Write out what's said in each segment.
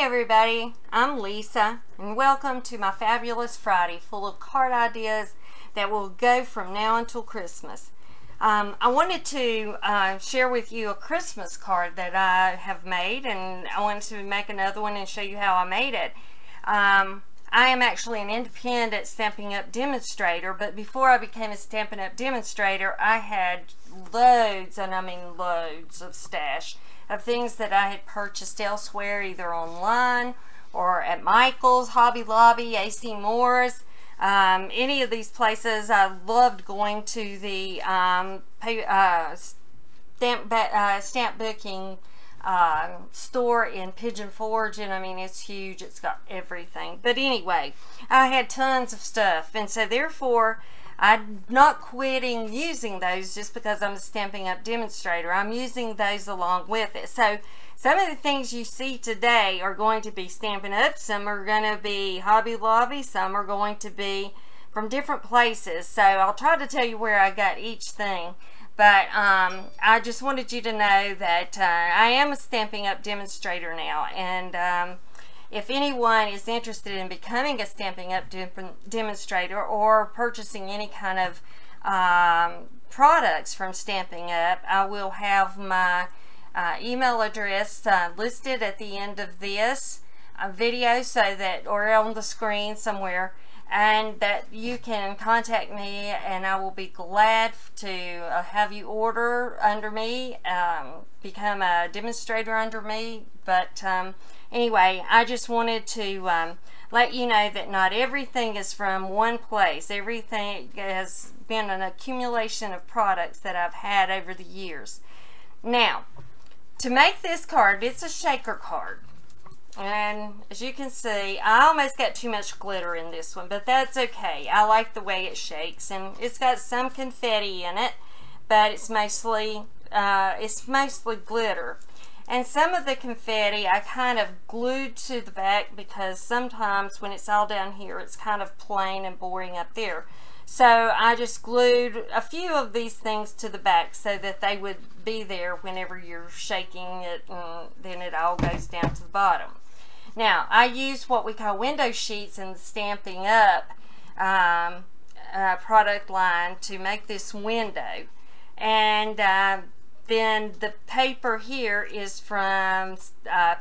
Hey everybody, I'm Lisa and welcome to my fabulous Friday full of card ideas that will go from now until Christmas. I wanted to share with you a Christmas card that I have made, and I wanted to make another one and show you how I made it. I am actually an independent Stampin' Up! Demonstrator, but before I became a Stampin' Up! Demonstrator, I had loads, and I mean loads of stash of things that I had purchased elsewhere, either online or at Michael's, Hobby Lobby, AC Moore's, any of these places. I loved going to the stamp booking store in Pigeon Forge, and I mean it's huge, it's got everything. But anyway, I had tons of stuff, and so therefore I'm not quitting using those just because I'm a Stampin' Up! Demonstrator. I'm using those along with it. So some of the things you see today are going to be Stampin' Up! Some are going to be Hobby Lobby. Some are going to be from different places. So I'll try to tell you where I got each thing. But I just wanted you to know that I am a Stampin' Up! Demonstrator now. And if anyone is interested in becoming a Stampin' Up! Demonstrator or purchasing any kind of products from Stampin' Up!, I will have my email address listed at the end of this video, so that, or on the screen somewhere, and that you can contact me, and I will be glad to have you order under me, become a demonstrator under me. But anyway, I just wanted to let you know that not everything is from one place. Everything has been an accumulation of products that I've had over the years. Now, to make this card, it's a shaker card. And as you can see, I almost got too much glitter in this one, but that's okay. I like the way it shakes, and it's got some confetti in it, but it's mostly glitter. And some of the confetti I kind of glued to the back, because sometimes when it's all down here it's kind of plain and boring up there. So I just glued a few of these things to the back so that they would be there whenever you're shaking it, and then it all goes down to the bottom. Now, I used what we call window sheets in the Stampin' Up! Product line to make this window. And then the paper here is from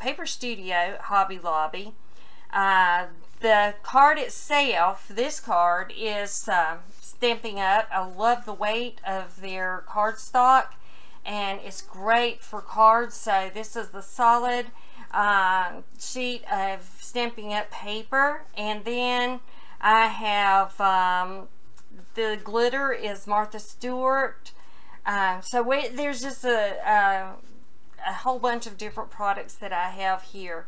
Paper Studio, Hobby Lobby. The card itself, this card, is Stampin' Up! I love the weight of their cardstock, and it's great for cards. So this is the solid sheet of Stampin' Up! Paper, and then I have the glitter is Martha Stewart. There's just a whole bunch of different products that I have here.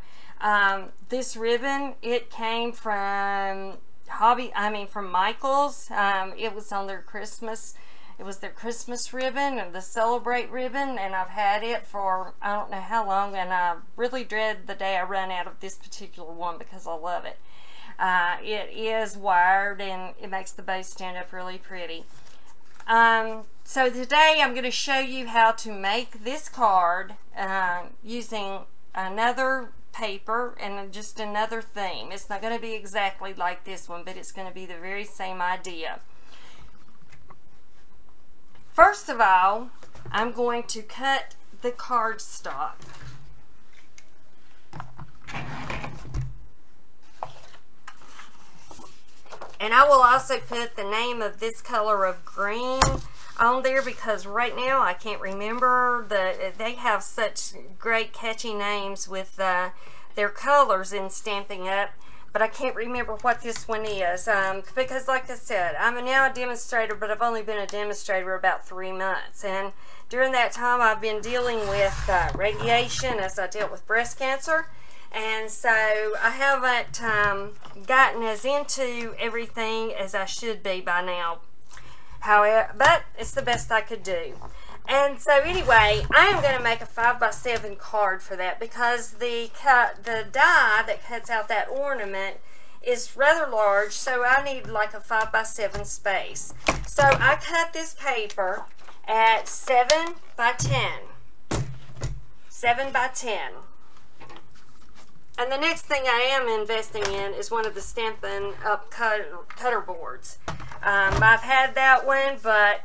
This ribbon, it came from from Michael's. It was on their Christmas. It was their Christmas ribbon, and the Celebrate ribbon, and I've had it for I don't know how long, and I really dread the day I run out of this particular one because I love it. It is wired, and it makes the bow stand up really pretty. So today I'm going to show you how to make this card using another paper and just another theme. It's not going to be exactly like this one, but it's going to be the very same idea. First of all, I'm going to cut the cardstock. And I will also put the name of this color of green on there, because right now I can't remember. They have such great catchy names with their colors in Stampin' Up!, but I can't remember what this one is, because like I said, I'm now a demonstrator, but I've only been a demonstrator about 3 months, and during that time I've been dealing with radiation, as I dealt with breast cancer. And so I haven't gotten as into everything as I should be by now. However, but it's the best I could do. And so anyway, I am going to make a 5x7 card for that, because the die that cuts out that ornament is rather large, so I need like a 5x7 space. So I cut this paper at 7 by 10. 7 by 10. And the next thing I am investing in is one of the Stampin' Up cutter boards. I've had that one, but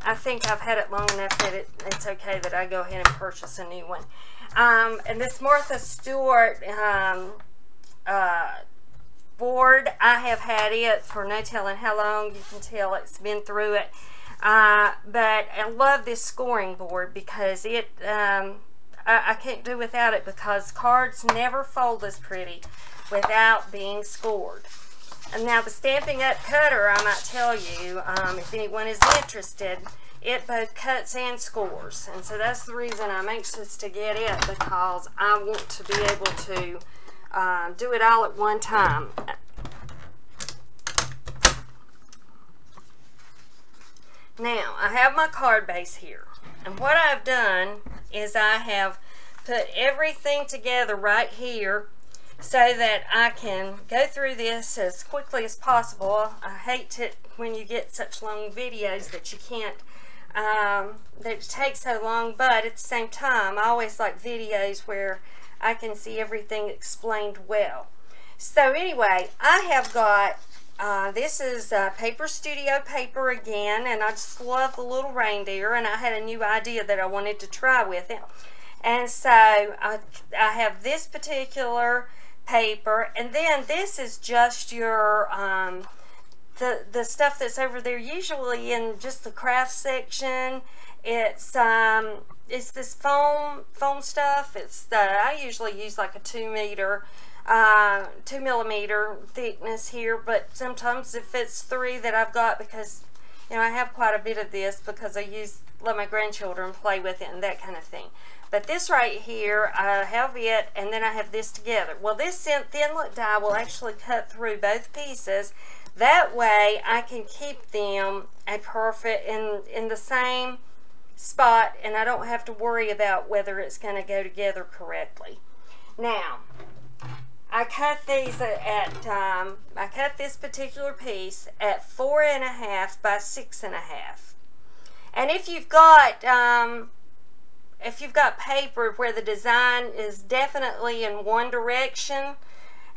I think I've had it long enough that it's okay that I go ahead and purchase a new one. And this Martha Stewart board, I have had it for no telling how long. You can tell it's been through it. But I love this scoring board because it, I can't do without it, because cards never fold as pretty without being scored. And now the Stampin' Up cutter, I might tell you, if anyone is interested, it both cuts and scores. And so that's the reason I'm anxious to get it, because I want to be able to do it all at one time. Now, I have my card base here. And what I've done is I have put everything together right here so that I can go through this as quickly as possible. I hate it when you get such long videos that you can't, that it takes so long, but at the same time, I always like videos where I can see everything explained well. So anyway, I have got, this is Paper Studio paper again, and I just love the little reindeer, and I had a new idea that I wanted to try with it. And so I have this particular paper, and then this is just your the stuff that's over there, usually in just the craft section. It's this foam stuff. It's I usually use like a 2 millimeter thickness here, but sometimes if it's 3 that I've got, because you know I have quite a bit of this because I let my grandchildren play with it and that kind of thing. But this right here, I have it, and then I have this together. Well, this thin-lit die will actually cut through both pieces. That way, I can keep them a perfect in the same spot, and I don't have to worry about whether it's going to go together correctly. Now, I cut these I cut this particular piece at 4.5 by 6.5. And if you've got paper where the design is definitely in one direction,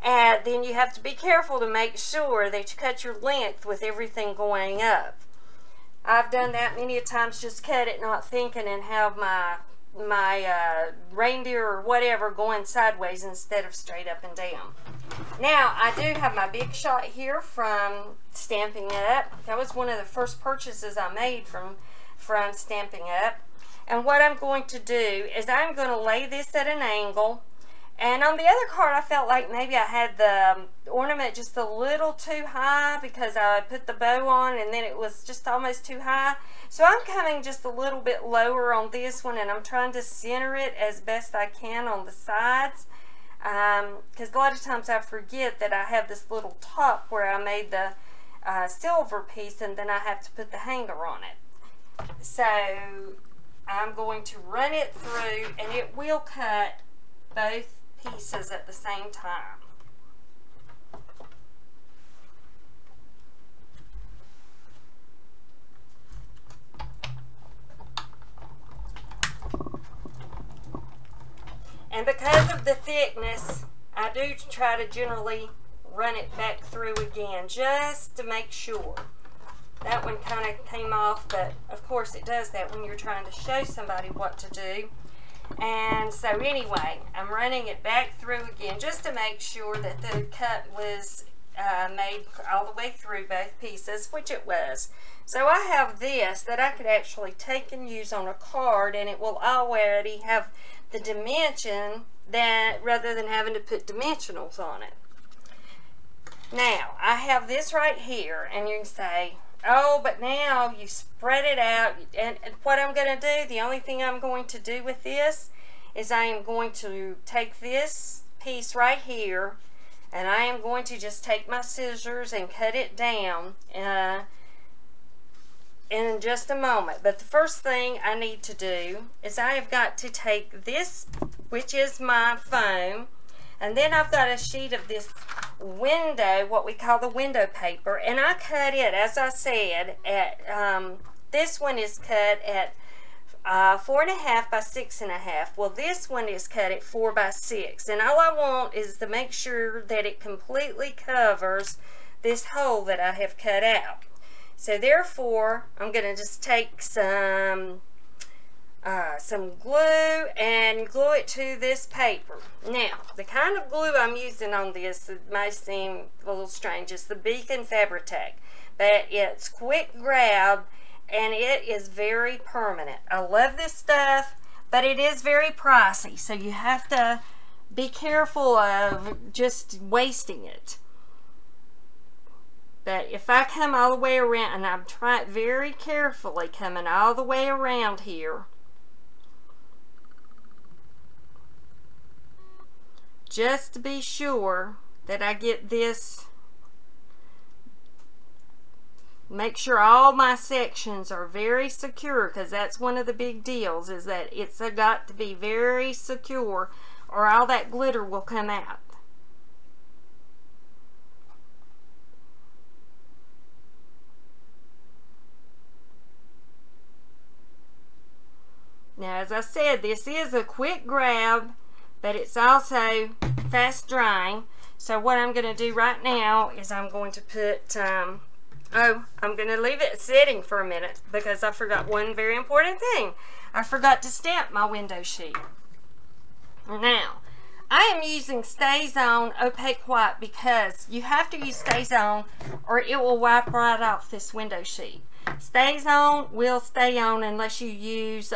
then you have to be careful to make sure that you cut your length with everything going up. I've done that many a times, just cut it not thinking, and have my reindeer or whatever going sideways instead of straight up and down. Now, I do have my big shot here from Stampin' Up. That was one of the first purchases I made from Stampin' Up. And what I'm going to do is I'm going to lay this at an angle. And on the other card, I felt like maybe I had the ornament just a little too high because I put the bow on and then it was just almost too high. So I'm coming just a little bit lower on this one, and I'm trying to center it as best I can on the sides. Because a lot of times I forget that I have this little top where I made the silver piece, and then I have to put the hanger on it. So I'm going to run it through, and it will cut both pieces at the same time. And because of the thickness, I do try to generally run it back through again just to make sure. That one kind of came off, but of course it does that when you're trying to show somebody what to do. And so anyway, I'm running it back through again just to make sure that the cut was made all the way through both pieces, which it was. So I have this that I could actually take and use on a card, and it will already have the dimension, that rather than having to put dimensionals on it. Now, I have this right here, and you can say, oh, but now you spread it out. And what I'm going to do, the only thing I'm going to do with this is I am going to take this piece right here, and I am going to just take my scissors and cut it down in just a moment. But the first thing I need to do is I have got to take this, which is my foam, and then I've got a sheet of this window, what we call the window paper, and I cut it, as I said, at this one is cut at 4.5 by 6.5. Well, this one is cut at 4 by 6, and all I want is to make sure that it completely covers this hole that I have cut out. So therefore, I'm going to just take some glue and glue it to this paper. Now, the kind of glue I'm using on this, it may seem a little strange, it's the Beacon Fabri-Tac, but it's quick grab and it is very permanent. I love this stuff, but it is very pricey, so you have to be careful of just wasting it. But if I come all the way around, and I'm trying very carefully coming all the way around here, just to be sure that I get this, make sure all my sections are very secure, because that's one of the big deals, is that it's got to be very secure or all that glitter will come out. Now, as I said, this is a quick grab, but it's also fast drying. So what I'm going to do right now is I'm going to put, I'm going to leave it sitting for a minute because I forgot one very important thing. I forgot to stamp my window sheet. Now, I am using StazOn Opaque White because you have to use StazOn or it will wipe right off this window sheet. StazOn will stay on unless you use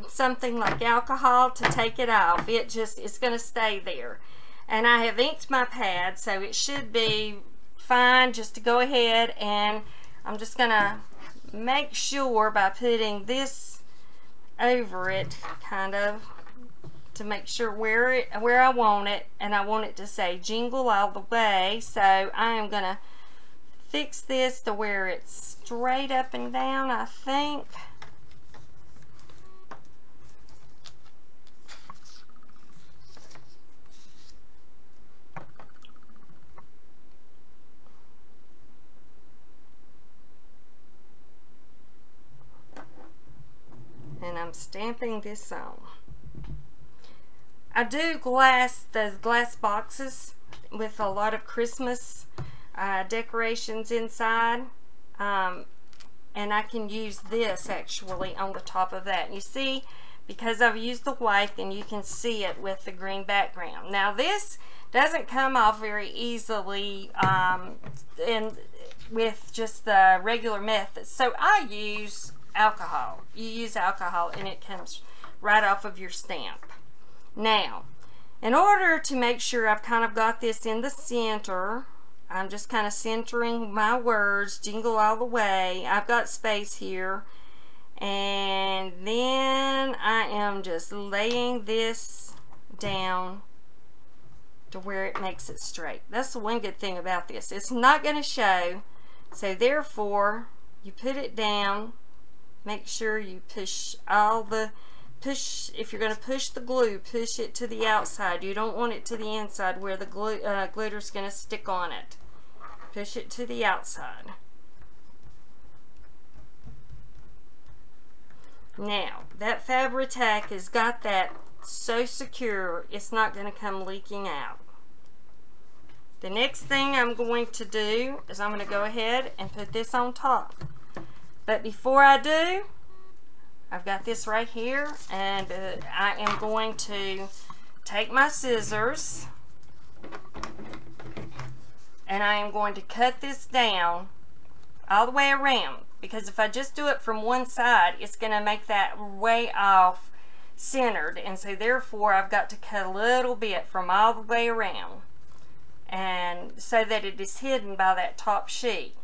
something like alcohol to take it off. It's going to stay there. And I have inked my pad, so it should be fine just to go ahead, and I'm just going to make sure by putting this over it, kind of, to make sure where I want it, and I want it to say jingle all the way. So I am going to fix this to where it's straight up and down, I think. And I'm stamping this on. I do those glass boxes with a lot of Christmas decorations inside, and I can use this actually on the top of that. You see, because I've used the white, then you can see it with the green background. Now this doesn't come off very easily with just the regular method, so I use alcohol. You use alcohol and it comes right off of your stamp. Now, in order to make sure I've kind of got this in the center, I'm just kind of centering my words, jingle all the way. I've got space here, and then I am just laying this down to where it makes it straight. That's the one good thing about this. It's not going to show, so therefore you put it down. Make sure you push if you're going to push the glue, push it to the outside. You don't want it to the inside where the glue, glitter's going to stick on it. Push it to the outside. Now, that Fabri-Tac has got that so secure, it's not going to come leaking out. The next thing I'm going to do is I'm going to go ahead and put this on top. But before I do, I've got this right here, and I am going to take my scissors and I am going to cut this down all the way around, because if I just do it from one side, it's going to make that way off centered, and so therefore I've got to cut a little bit from all the way around, and so that it is hidden by that top sheet.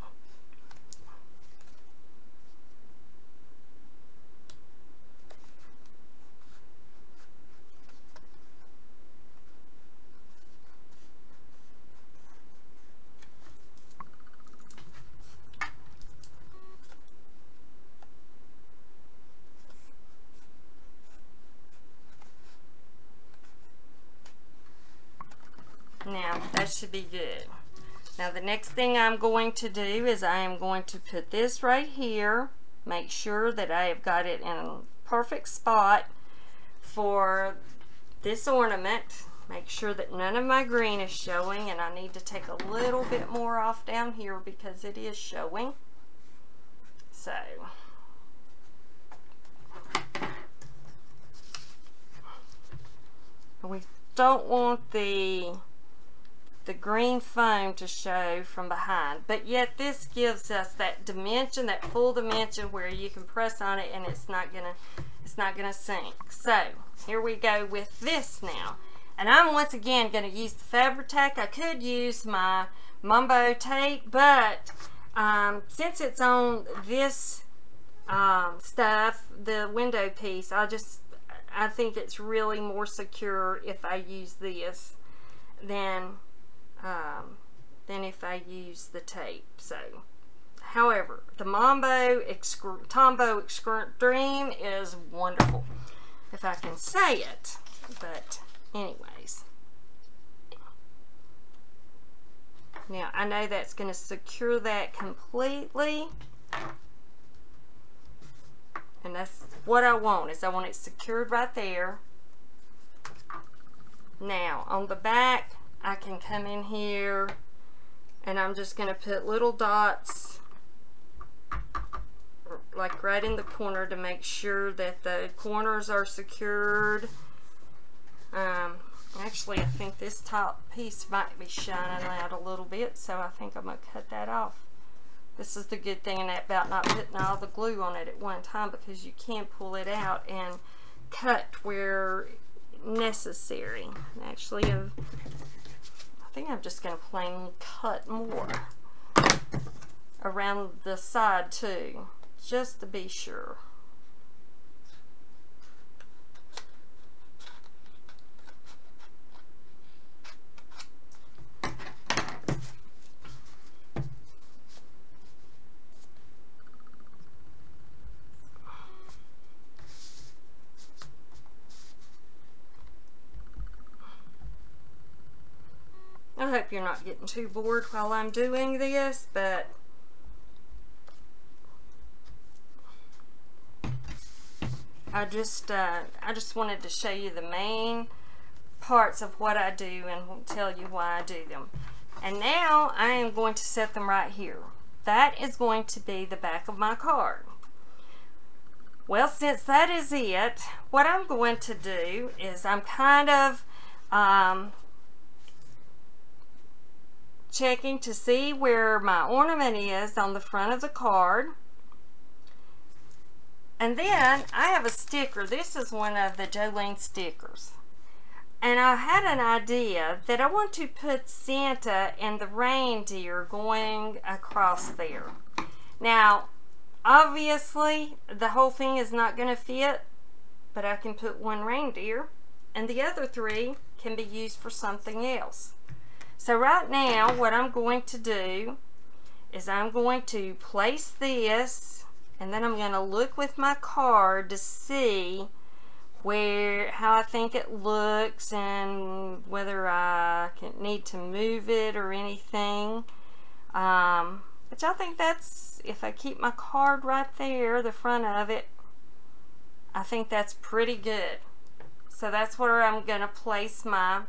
Now that should be good. Now the next thing I'm going to do is I am going to put this right here, make sure that I have got it in perfect spot for this ornament. Make sure that none of my green is showing, and I need to take a little bit more off down here because it is showing. So we don't want the green foam to show from behind, but yet this gives us that dimension, that full dimension, where you can press on it and it's not gonna sink. So here we go with this now, and I'm once again going to use the Fabri-Tac. I could use my Mumbo tape, but since it's on this stuff, the window piece, I think it's really more secure if I use this than if I use the tape. So, however, the Tombow Extreme is wonderful, if I can say it. But anyways, now I know that's going to secure that completely, and that's what I want, is I want it secured right there. Now on the back, I can come in here and I'm just going to put little dots like right in the corner to make sure that the corners are secured. Actually, I think this top piece might be shining out a little bit, so I think I'm going to cut that off. This is the good thing about not putting all the glue on it at one time, because you can pull it out and cut where necessary. Actually, I think I'm just going to plain cut more around the side too, just to be sure. I hope you're not getting too bored while I'm doing this, but I just wanted to show you the main parts of what I do and tell you why I do them. And now I am going to set them right here. That is going to be the back of my card. Well, since that is it, what I'm going to do is I'm kind of checking to see where my ornament is on the front of the card. And then I have a sticker. This is one of the Jolene stickers. And I had an idea that I want to put Santa and the reindeer going across there. Now, obviously, the whole thing is not going to fit, but I can put one reindeer, and the other three can be used for something else. So right now, what I'm going to do is I'm going to place this, and then I'm going to look with my card to see how I think it looks and whether I need to move it or anything. Which I think that's, if I keep my card right there, the front of it, I think that's pretty good. So that's where I'm going to place my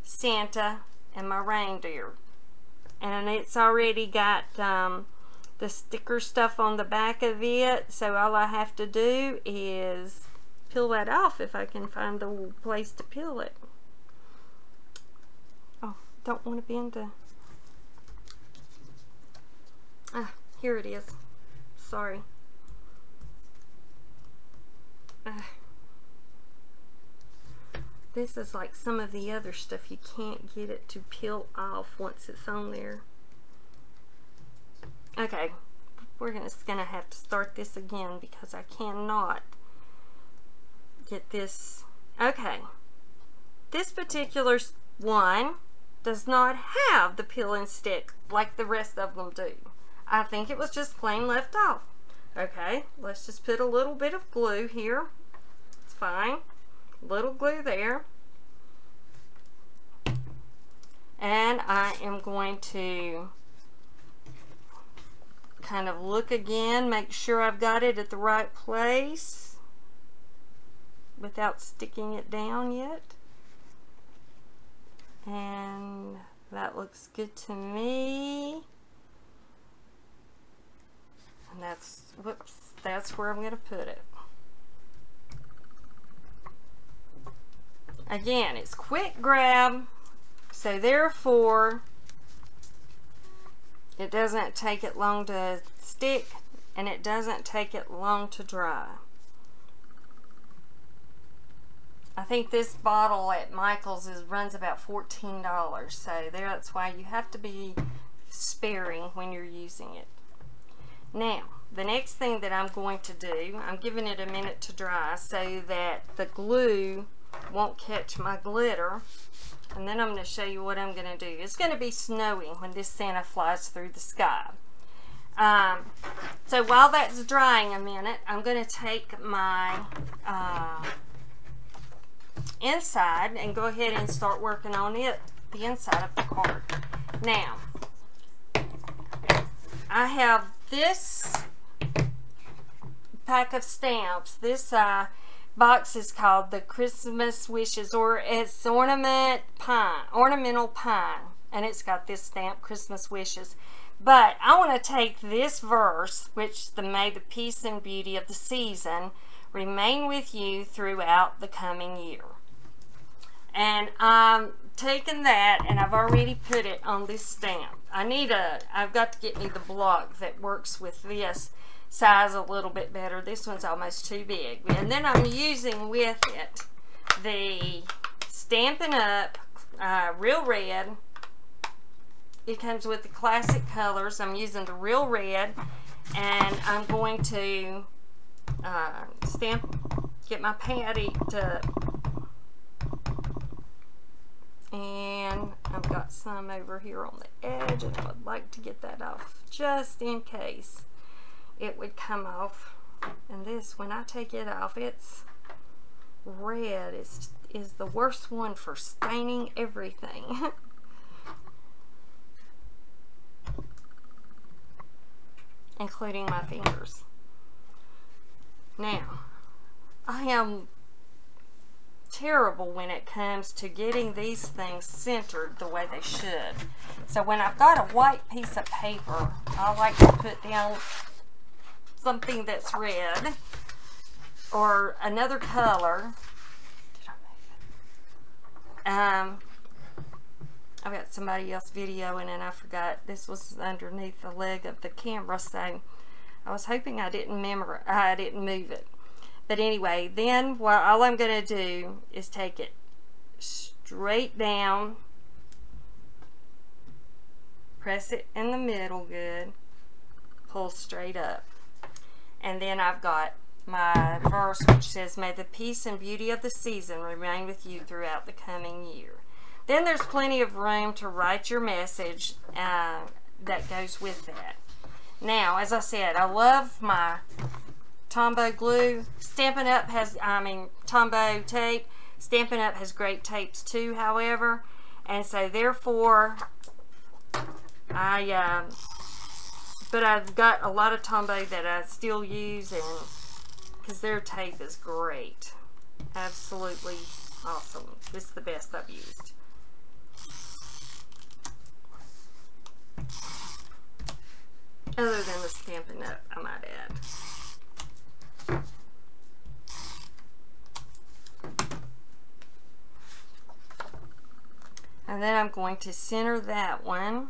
Santa and my reindeer. And it's already got the sticker stuff on the back of it, so all I have to do is peel that off if I can find the place to peel it. Oh, don't want to bend the... Ah, here it is. Sorry. This is like some of the other stuff. You can't get it to peel off once it's on there. Okay, we're just gonna have to start this again because I cannot get this. Okay, this particular one does not have the peel and stick like the rest of them do. I think it was just plain left off. Okay, let's just put a little bit of glue here. It's fine. Little glue there. And I am going to kind of look again, make sure I've got it at the right place without sticking it down yet. And that looks good to me. And that's, whoops, that's where I'm going to put it. Again, it's quick grab, so therefore it doesn't take it long to stick, and it doesn't take it long to dry. I think this bottle at Michael's runs about $14, so that's why you have to be sparing when you're using it. Now, the next thing that I'm going to do, I'm giving it a minute to dry so that the glue won't catch my glitter, and then I'm going to show you what I'm going to do. It's going to be snowing when this Santa flies through the sky. So while that's drying a minute, I'm going to take my inside and go ahead and start working on it, the inside of the card. Now, I have this pack of stamps. This box is called the Christmas Wishes, or it's ornamental pine, and it's got this stamp, Christmas Wishes. But I want to take this verse, which may the peace and beauty of the season remain with you throughout the coming year. And I'm taking that, and I've already put it on this stamp. I've got to get me the block that works with this size a little bit better. This one's almost too big. And then I'm using with it the Stampin' Up! Real Red. It comes with the classic colors. I'm using the Real Red, and I'm going to get my patty up. And I've got some over here on the edge, and I would like to get that off just in case it would come off. And this, when I take it off, it's red. Is the worst one for staining everything. Including my fingers. Now, I am terrible when it comes to getting these things centered the way they should. So when I've got a white piece of paper, I like to put down something that's red or another color. I've got somebody else videoing, and I forgot this was underneath the leg of the camera, so I was hoping I didn't move it. But anyway, then all I'm going to do is take it straight down, press it in the middle good, pull straight up. And then I've got my verse, which says, may the peace and beauty of the season remain with you throughout the coming year. Then there's plenty of room to write your message that goes with that. Now, as I said, I love my Tombow glue. Stampin' Up! Tombow tape. Stampin' Up! Has great tapes too, however. And so therefore, but I've got a lot of Tombow that I still use, and because their tape is great. Absolutely awesome. This is the best I've used. Other than the Stampin' Up!, I might add. And then I'm going to center that one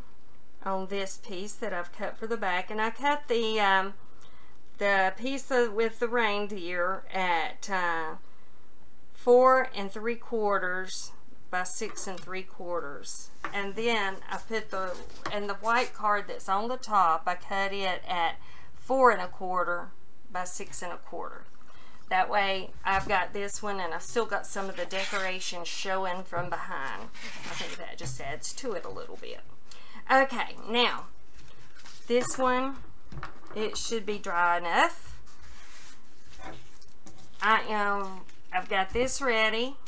on this piece that I've cut for the back. And I cut the piece with the reindeer at 4 3/4 by 6 3/4. And then I put the white card that's on the top, I cut it at 4 1/4 by 6 1/4. That way I've got this one, and I've still got some of the decoration showing from behind. I think that just adds to it a little bit. Okay, now this one, it should be dry enough. I've got this ready.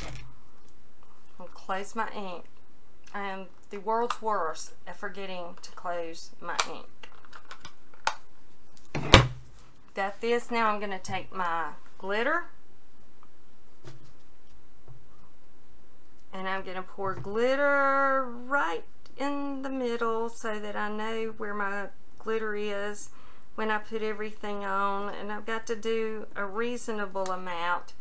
I'll close my ink. I am the world's worst at forgetting to close my ink. got this. Now I'm going to take my glitter and I'm going to pour glitter right in the middle so that I know where my glitter is when I put everything on. And I've got to do a reasonable amount,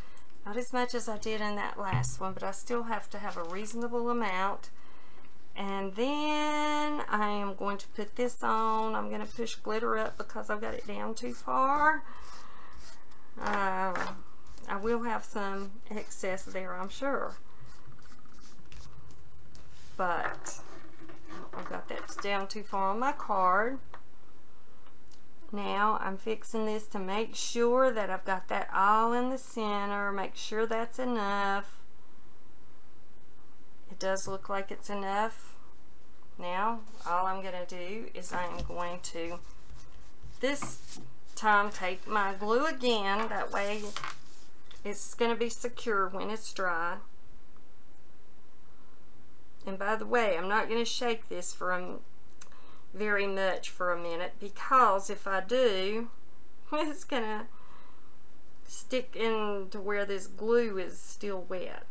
not as much as I did in that last one, but I still have to have a reasonable amount. And then I am going to put this on. I'm going to push glitter up because I've got it down too far. I will have some excess there, I'm sure, but I've got that down too far on my card. Now I'm fixing this to make sure that I've got that all in the center. Make sure that's enough. It does look like it's enough. Now all I'm going to do is I am going to this time take my glue again. That way it's going to be secure when it's dry. And by the way, I'm not going to shake this for very much for a minute, because if I do, it's going to stick into where this glue is still wet.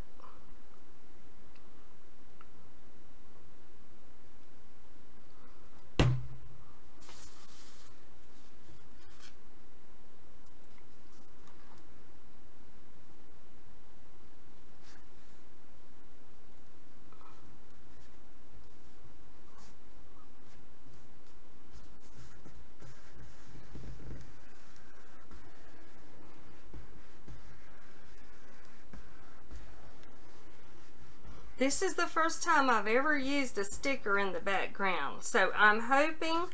This is the first time I've ever used a sticker in the background, so I'm hoping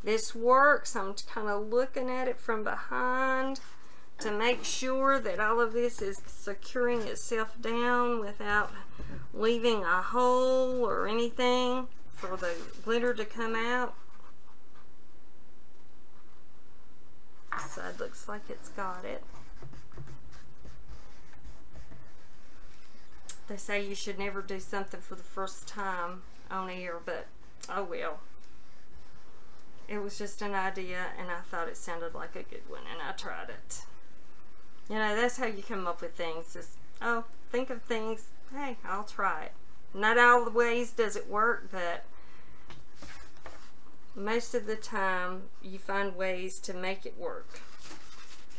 this works. I'm kind of looking at it from behind to make sure that all of this is securing itself down without leaving a hole or anything for the glitter to come out. This side looks like it's got it. They say you should never do something for the first time on air, but oh well. It was just an idea and I thought it sounded like a good one and I tried it. You know, that's how you come up with things. Is, oh, think of things, hey, I'll try it. Not all the ways does it work, but most of the time you find ways to make it work.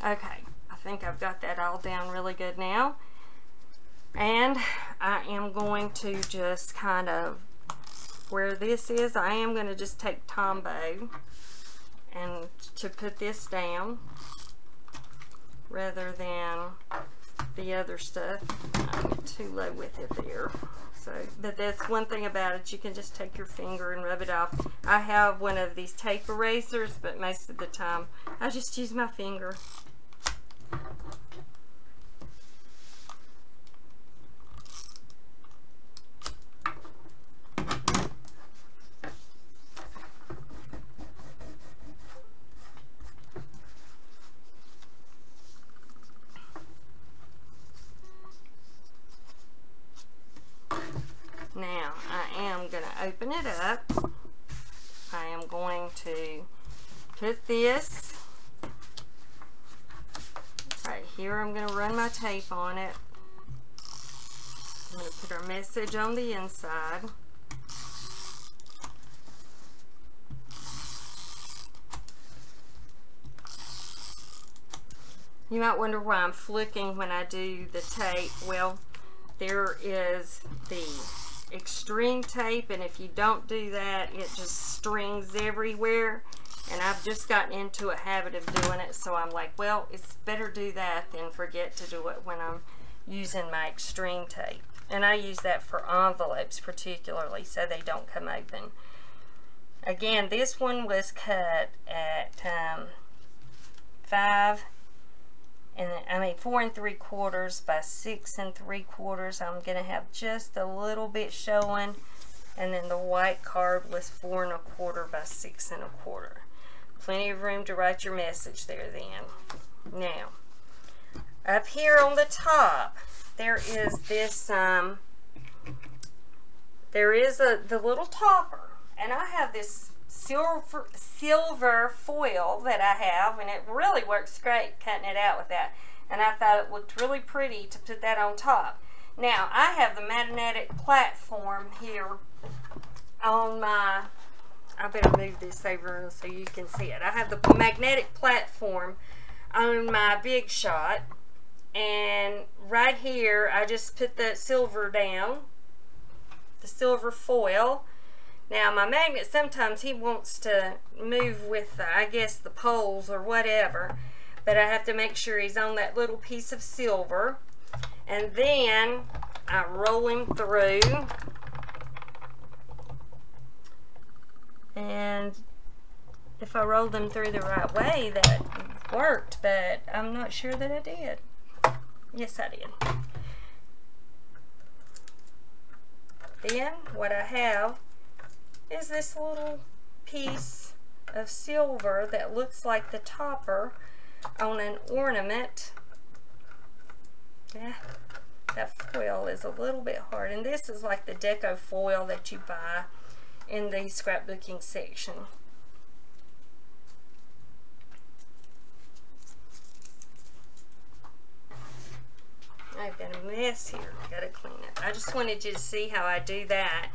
Okay, I think I've got that all down really good now. And I am going to just kind of, where this is, I am going to just take Tombow and to put this down rather than the other stuff. I'm too low with it there. So, but that's one thing about it, you can just take your finger and rub it off. I have one of these tape erasers, but most of the time I just use my finger. Now, I am going to open it up. I am going to put this right here. I'm going to run my tape on it. I'm going to put our message on the inside. You might wonder why I'm flicking when I do the tape. Well, there is the extreme tape, and if you don't do that, it just strings everywhere, and I've just gotten into a habit of doing it, so I'm like, well, it's better do that than forget to do it when I'm using my extreme tape. And I use that for envelopes particularly, so they don't come open. Again, this one was cut at 4 3/4 by 6 3/4. I'm going to have just a little bit showing, and then the white card was 4 1/4 by 6 1/4. Plenty of room to write your message there then. Now, up here on the top, there is this, the little topper, and I have this silver foil that I have, and it really works great cutting it out with that. And I thought it looked really pretty to put that on top. Now, I have the magnetic platform here on my, I better move this over so you can see it. I have the magnetic platform on my Big Shot, and right here I just put the silver down, the silver foil. Now my magnet, sometimes he wants to move with I guess the poles or whatever, but I have to make sure he's on that little piece of silver, and then I roll him through. And if I rolled them through the right way, that worked, but I'm not sure that I did. Yes, I did. Then what I have is this little piece of silver that looks like the topper on an ornament. Yeah, that foil is a little bit hard, and this is like the deco foil that you buy in the scrapbooking section. I've got a mess here. Gotta clean it. I just wanted you to see how I do that.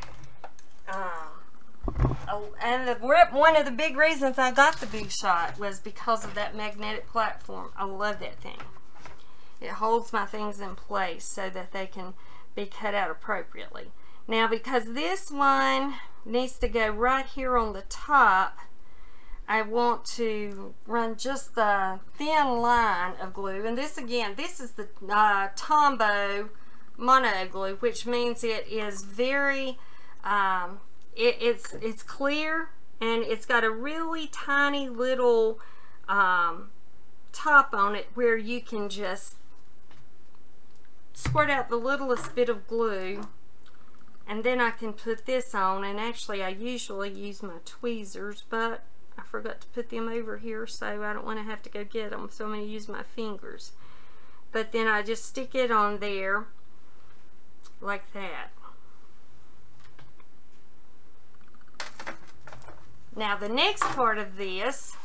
And one of the big reasons I got the Big Shot was because of that magnetic platform. I love that thing. It holds my things in place so that they can be cut out appropriately. Now, because this one needs to go right here on the top, I want to run just the thin line of glue. And this, again, this is the Tombow Mono Glue, which means it is very, it's clear, and it's got a really tiny little top on it where you can just squirt out the littlest bit of glue. And then I can put this on, and actually I usually use my tweezers, but I forgot to put them over here, so I don't want to have to go get them, so I'm going to use my fingers. But then I just stick it on there like that. Now the next part of this,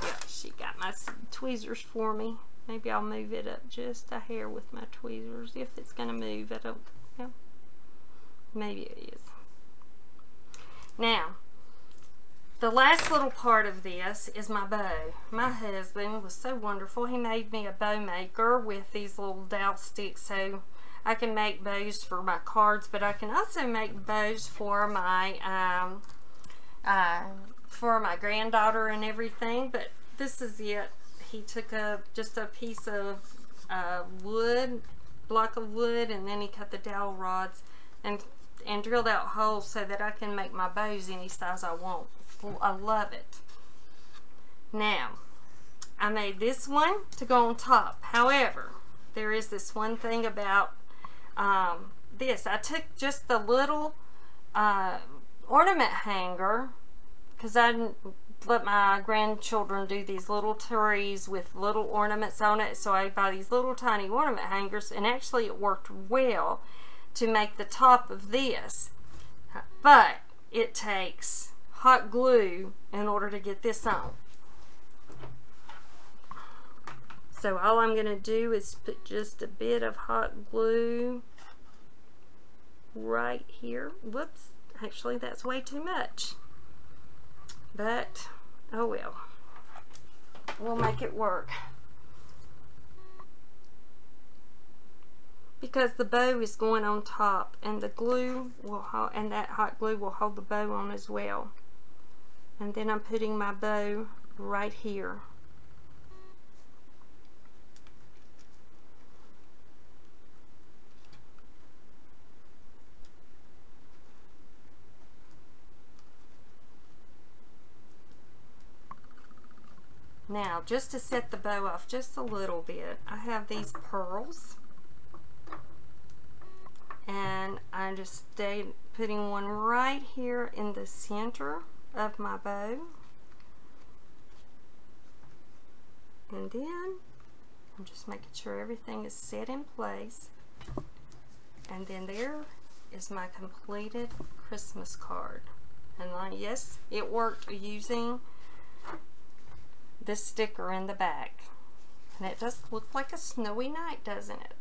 yeah, she got my tweezers for me. Maybe I'll move it up just a hair with my tweezers if it's going to move. I don't know. Maybe it is. Now, the last little part of this is my bow. My husband was so wonderful. He made me a bow maker with these little dowel sticks, so I can make bows for my cards, but I can also make bows for my granddaughter and everything. But this is it. He took just a piece of wood, block of wood, and then he cut the dowel rods and drilled out holes so that I can make my bows any size I want. I love it. Now, I made this one to go on top. However, there is this one thing about this. I took just the little ornament hanger, because I didn't let my grandchildren do these little trees with little ornaments on it, so I buy these little tiny ornament hangers, and actually it worked well to make the top of this, but it takes hot glue in order to get this on. So all I'm going to do is put just a bit of hot glue right here. Whoops, actually that's way too much, but oh well, we'll make it work. Because the bow is going on top, and the glue will hold, and that hot glue will hold the bow on as well. And then I'm putting my bow right here. Now, just to set the bow off just a little bit, I have these pearls. And I just stayed putting one right here in the center of my bow. And then I'm just making sure everything is set in place. And then there is my completed Christmas card. And yes, it worked using this sticker in the back. And it does look like a snowy night, doesn't it?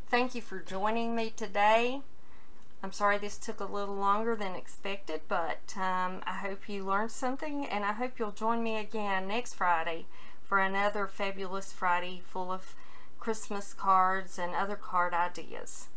Thank you for joining me today. I'm sorry this took a little longer than expected, but I hope you learned something, and I hope you'll join me again next Friday for another fabulous Friday full of Christmas cards and other card ideas.